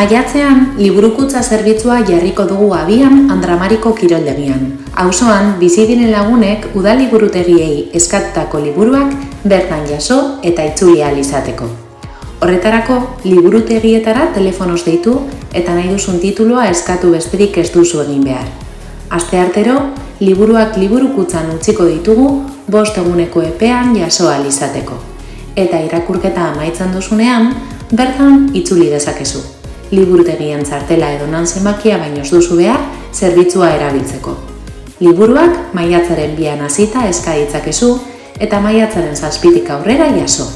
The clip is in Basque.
Maiatzean, liburukutza zerbitzua jarriko dugu abian Andramariko kiroldegian. Auzoan, bizi diren lagunek udaliburutegiei eskatutako liburuak bertan jaso eta itzuli ahal izateko. Horretarako, liburutegietara telefonoz deitu eta nahi duzun titulua eskatu besterik ez duzu egin behar. Asteartero, liburuak liburukutzan utziko ditugu 5 eguneko epean jaso ahal izateko. Eta irakurketa amaitzen duzunean, bertan itzuli dezakezu. Liburutegien txartela edo zenbakia baino ez duzu behar zerbitzua erabiltzeko. Liburuak maiatzaren 2 hasita eska ditzakezu eta maiatzaren 7 aurrera jaso.